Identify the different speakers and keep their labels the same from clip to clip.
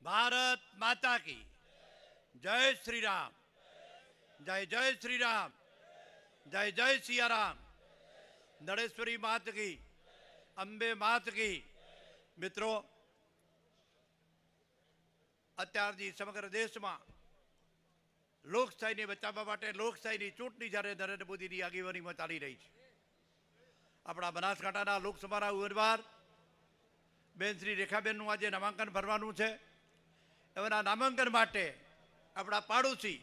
Speaker 1: भारत माता की जय श्री राम, जय जय श्री राम, जय जय सिया राम, नरेश्वरी मात की, अंबे मात की। मित्रों, અત્યારની સમગ્ર દેશમાં લોકશાહીને બચાવવા માટે લોકશાહીની ચૂંટણી જ્યારે નરેન્દ્ર મોદીની આગેવાનીમાં ચાલી રહી છે, આપણા બનાસકાંઠાના લોકસભાના ઉમેદવાર બેન શ્રી રેખાબેનનું આજે નામાંકન ભરવાનું છે. એમના નામાંકન માટે આપણા પાડોશી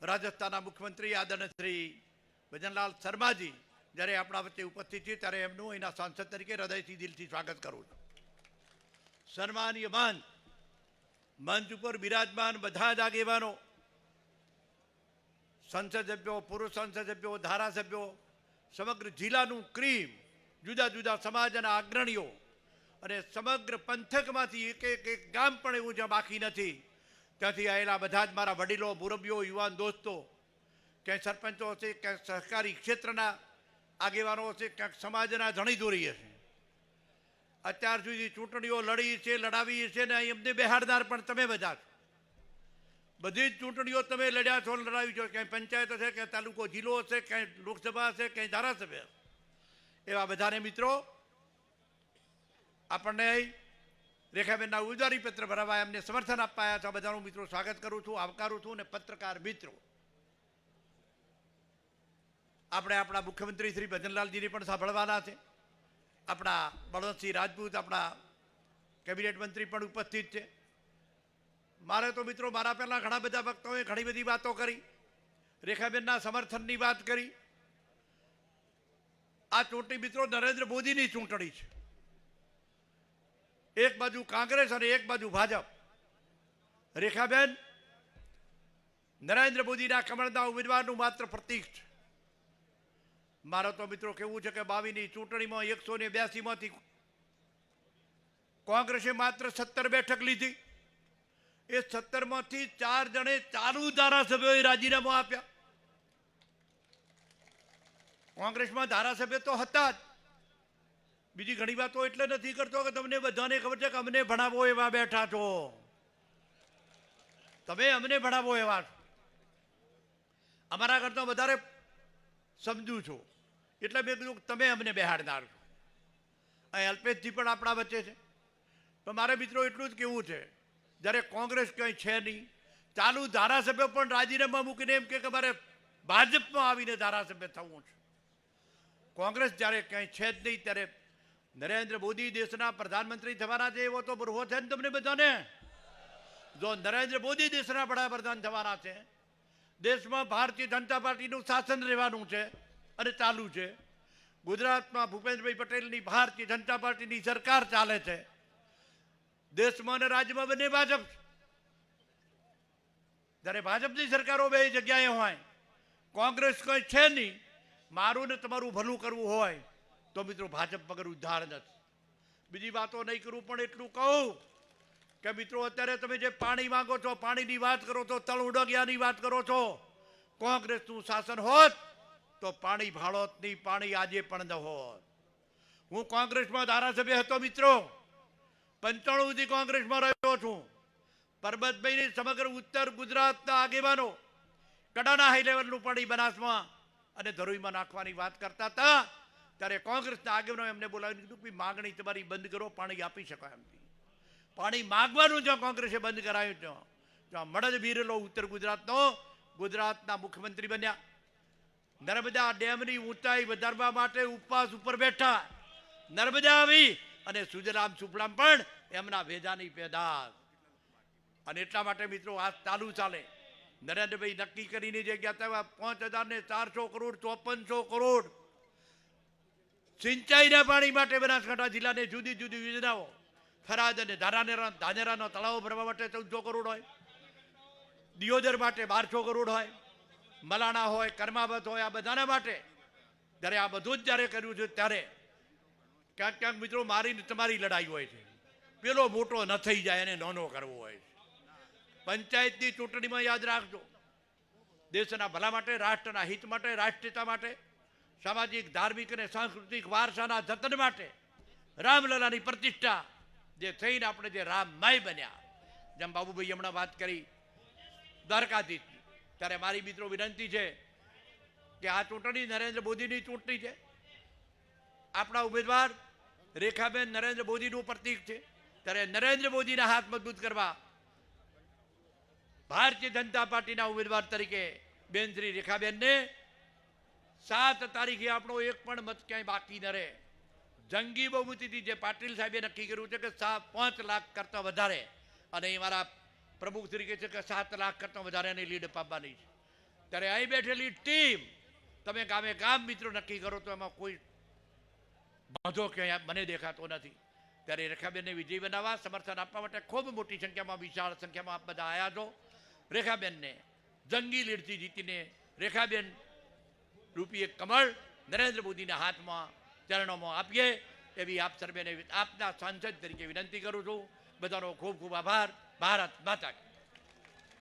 Speaker 1: રાજસ્થાનના મુખ્યમંત્રી આદરણીય શ્રી ભજનલાલ શર્માજી જ્યારે આપણા વચ્ચે ઉપસ્થિત છે ત્યારે એમનું એના સાંસદ તરીકે હૃદયથી દિલથી સ્વાગત કરું છું. સન્માનીય મંચ ઉપર બિરાજમાન બધા જ આગેવાનો, સંસદ સભ્યો, પૂર્વ સંસદ સભ્યો, ધારાસભ્યો, સમગ્ર જિલ્લાનું ક્રીમ, જુદા જુદા સમાજના અગ્રણીઓ અને સમગ્ર પંથકમાંથી એક ગામ પણ એવું જ્યાં બાકી નથી ત્યાંથી આવેલા બધા જ મારા વડીલો, મુરબ્બીઓ, યુવાન દોસ્તો, ક્યાંય સરપંચો હશે, ક્યાંક સહકારી ક્ષેત્રના આગેવાનો હશે, ક્યાંક સમાજના ધણીધોરી હશે. અત્યાર સુધી ચૂંટણીઓ લડી છે, લડાવી છે ને એમને બેહાડનાર પણ તમે બધા છો. બધી જ ચૂંટણીઓ તમે લડ્યા છો, લડાવી છો. ક્યાંય પંચાયત હશે, ક્યાંય તાલુકો જિલ્લો હશે, ક્યાંય લોકસભા હશે, ક્યાંય ધારાસભ્ય. એવા બધાને મિત્રો આપણને રેખાબેનના ઉમેદવારી પત્ર ભરાવા એમને સમર્થન આપવા આવ્યા છે. બધાનું મિત્રો સ્વાગત કરું છું, આવકારું છું. અને પત્રકાર મિત્રો, આપણે આપણા મુખ્યમંત્રી શ્રી ભજનલાલજીને પણ સાંભળવાના છે. આપણા બળવંતસિંહ રાજપૂત, આપણા કેબિનેટ મંત્રી પણ ઉપસ્થિત છે. મારે તો મિત્રો મારા પહેલાં ઘણા બધા વક્તાઓએ ઘણી બધી વાતો કરી, રેખાબેનના સમર્થનની વાત કરી. આ ચૂંટણી મિત્રો નરેન્દ્ર મોદીની ચૂંટણી છે. એક બાજુ કોંગ્રેસ અને એક બાજુ ભાજપ. રેખાબેન નરેન્દ્ર મોદીના કમળના ઉમેદવારનું માત્ર પ્રતીક છે. મારે તો મિત્રો કેવું છે કે 22ની ચૂંટણીમાં 182માંથી કોંગ્રેસે માત્ર 17 બેઠક લીધી. એ 17માંથી 4 જણે ચાલુ ધારાસભ્યોએ રાજીનામું આપ્યા. કોંગ્રેસમાં ધારાસભ્ય તો હતા જ. બીજી ઘણી વાતો એટલે નથી કરતો કે તમને બધાને ખબર છે કે અમને ભણાવો એવા બેઠા છો, તમે અમને ભણાવો એવા છો. અમારા કરતા વધારે સમજુ છો એટલે મેં કીધું તમે અમને બેહાડનાર છો. અહીં અલ્પેશજી પણ આપણા વચ્ચે છે. તો મારે મિત્રો એટલું જ કહેવું છે, જ્યારે કોંગ્રેસ કંઈ છે નહીં, ચાલુ ધારાસભ્ય પણ રાજીનામા મૂકીને એમ કે મારે ભાજપમાં આવીને ધારાસભ્ય થવું છે. કોંગ્રેસ જ્યારે કંઈ છે જ નહીં ત્યારે નરેન્દ્ર મોદી દેશના પ્રધાનમંત્રી થવાના છે એવો તો બરહો છે ને તમને બધાને. જો નરેન્દ્ર મોદી દેશના વડાપ્રધાન થવાના છે, દેશમાં ભારતીય જનતા પાર્ટીનું શાસન રહેવાનું છે અને ચાલુ છે. ગુજરાતમાં ભૂપેન્દ્રભાઈ પટેલની ભારતીય જનતા પાર્ટીની સરકાર ચાલે છે. દેશમાં અને રાજ્યમાં બંને ભાજપ છે. જ્યારે ભાજપની સરકારો બે જગ્યાએ હોય, કોંગ્રેસ કંઈ છે નહીં, મારું ને તમારું ભલું કરવું હોય તો મિત્રો ભાજપ વગર ઉદ્ધાર નથી. બીજી વાતો નહીં કરું, પણ એટલું કહું કે મિત્રો અત્યારે તમે જે પાણી માંગો છો, પાણીની વાત કરો છો, તળ ઉડગિયાની વાત કરો છો, કોંગ્રેસનું શાસન હોત તો પાણી ભાળોત નહીં, પાણી આજે પણ ન હોત. હું કોંગ્રેસમાં ધારાસભ્ય હતો મિત્રો, 95થી કોંગ્રેસમાં રહ્યો છું. પરબતભાઈની સમગ્ર ઉત્તર ગુજરાતના આગેવાનો કડાના હાઈ લેવલનું પાણી બનાસમાં અને ધરોઈમાં નાખવાની વાત કરતા હતા ત્યારે કોંગ્રેસના આગેવાનો એમને બોલાવીને કીધું કે માગણી તમારી બંધ કરો, પાણી આપી શકાય એમ. પાણી માગવાનું જો કોંગ્રેસે બંધ કરાયું છે, જો મળદ બિરલો ઉત્તર ગુજરાતના મુખ્યમંત્રી બન્યા. નર્મદા ડેમની ઊંચાઈ વધારવા માટે ઉપવાસ ઉપર બેઠા. નર્મદા આવી અને સુજલામ સુફલામ પણ એમના ભેજાની પેદાશ. અને એટલા માટે મિત્રો આ ચાલુ ચાલે. નરેન્દ્રભાઈ નક્કી કરીને જે ગયા હતા 5,400 કરોડ 5400 કરોડ સિંચાઈના પાણી માટે બનાસકાંઠા જિલ્લાને જુદી જુદી યોજનાઓ, થરાદ અને ધાનેરાનો તળાવો ભરવા માટે 1400 કરોડ હોય, દિયોદર માટે 1200 કરોડ હોય, મલાણા હોય, કર્માવત હોય, આ બધાના માટે જ્યારે આ બધું જ જ્યારે કર્યું છે ત્યારે ક્યાંક ક્યાંક મિત્રો મારી તમારી લડાઈ હોય છે. પેલો મોટો ન થઈ જાય એને નાનો કરવો હોય છે. પંચાયતની ચૂંટણીમાં યાદ રાખજો, દેશના ભલા માટે, રાષ્ટ્રના હિત માટે, રાષ્ટ્રીયતા માટે, સામાજિક, ધાર્મિક અને સાંસ્કૃતિક વારસાના જતન માટે રામલલાની પ્રતિષ્ઠા જે થઈને આપણે જે રામમાય બન્યા, જેમ બાબુભાઈ હમણાં વાત કરી દ્વારકાધીશની, ત્યારે મારી મિત્રો વિનંતી છે કે આ ચૂંટણી નરેન્દ્ર મોદીની ચૂંટણી છે. આપણા ઉમેદવાર રેખાબેન નરેન્દ્ર મોદીનું પ્રતીક છે. ત્યારે નરેન્દ્ર મોદીના હાથ મજબૂત કરવા ભારતીય જનતા પાર્ટીના ઉમેદવાર તરીકે બેન શ્રી રેખાબેનને 7 તારીખે આપણો એક પણ મત ક્યાંય બાકી ન રહે. જંગી બહુમતીથી જે પાટીલ સાહેબે નક્કી કર્યું છે કે 5 લાખ કરતાં વધારે, અને એ મારા પ્રમુખ તરીકે છે કે 7 લાખ કરતાં વધારેની લીડ અપાવવાની છે. ત્યારે અહીં બેઠેલી ટીમ તમે ગામે ગામ મિત્રો નક્કી કરો તો એમાં કોઈ બાંધો ક્યાંય મને દેખાતો નથી. ત્યારે રેખાબેનને વિજય બનાવવા સમર્થન આપવા માટે ખૂબ મોટી સંખ્યામાં, વિશાળ સંખ્યામાં આપ બધા આવ્યા છો. રેખાબેનને જંગી લીડથી જીતીને રેખાબેન રૂપી એક કમળ નરેન્દ્ર મોદીના હાથમાં ચરણોમાં આપીએ એવી આપ સર્વેને આપના સાંસદ તરીકે વિનંતી કરું છું. બધાનો ખૂબ ખૂબ આભાર. ભારત માતા કી